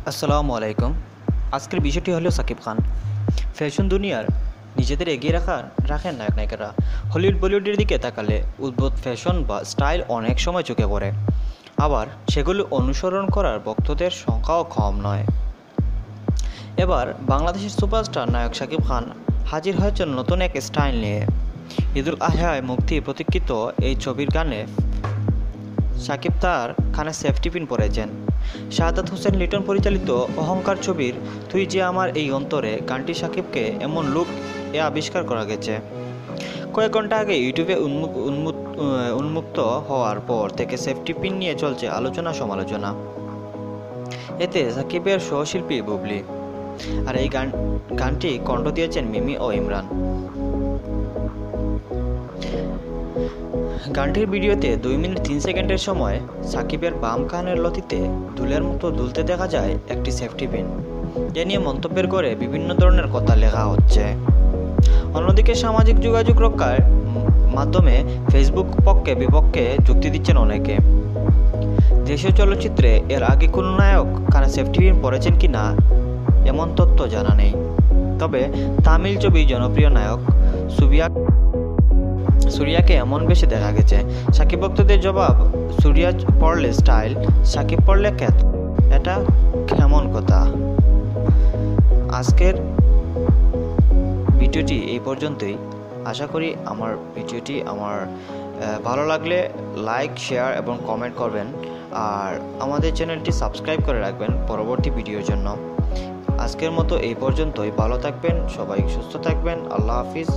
আসসালামু আলাইকুম। আজকের বিষয়টি হলো সাকিব খান। ফ্যাশন দুনিয়ার নিজেদের এগিয়ে রাখেন নায়ক নায়িকারা। হলিউড বলিউডের দিকে তাকালে উদ্ভূত ফ্যাশন বা স্টাইল অনেক সময় চোখে পড়ে, আবার সেগুলো অনুসরণ করার ভক্তদের সংখ্যাও কম নয়। এবার বাংলাদেশের সুপারস্টার নায়ক সাকিব খান হাজির হয়েছেন নতুন এক স্টাইল নিয়ে। ঈদুল আজহায় মুক্তি প্রতীক্ষিত এই ছবির গানে সাকিব তার খানে সেফটি পিন পরেছেন। শাহাদাত হোসেন লিটন পরিচালিত অহংকার ছবির তুই যে আমার এই অন্তরে গানটি সাকিবকে এমন লুক আবিষ্কার করা গেছে। কয়েক ঘন্টা আগে ইউটিউবে উন্মুক্ত হওয়ার পর থেকে সেফটি পিন নিয়ে চলছে আলোচনা সমালোচনা। এতে সাকিবের সহশিল্পী বুবলি, আর এই গানটি কণ্ঠ দিয়েছেন মিমি ও ইমরান। গানটির ভিডিওতে 2 মিনিট 3 সেকেন্ডের সময় সাকিবের বাম কানের লতিতে দুলের মতো দুলতে দেখা যায় একটি সেফটি পিন। এ নিয়ে মন্তব্যের করে বিভিন্ন ধরনের কথা লেখা হচ্ছে। অন্যদিকে সামাজিক যোগাযোগ রক্ষার মাধ্যমে ফেসবুক পক্ষে বিপক্ষে যুক্তি দিচ্ছেন অনেকে। দেশীয় চলচ্চিত্রে এর আগে কোনো নায়ক কানে সেফটি পিন পরেছেন কি না এমন তথ্য জানা নেই। তবে তামিল ছবি জনপ্রিয় নায়ক সুরিয়াকে এমন বেশি দেখা গেছে। সাকিব ভক্তদের জবাব, সুরিয়া পড়লে স্টাইল, সাকিব পড়লে খ্যাত। এটা কেমন কথা? আজকের ভিডিওটি এই পর্যন্তই। আশা করি আমার ভিডিওটি ভালো লাগলে লাইক, শেয়ার এবং কমেন্ট করবেন, আর আমাদের চ্যানেলটি সাবস্ক্রাইব করে রাখবেন পরবর্তী ভিডিওর জন্য। আজকের মতো এই পর্যন্তই। ভালো থাকবেন, সবাই সুস্থ থাকবেন। আল্লাহ হাফিজ।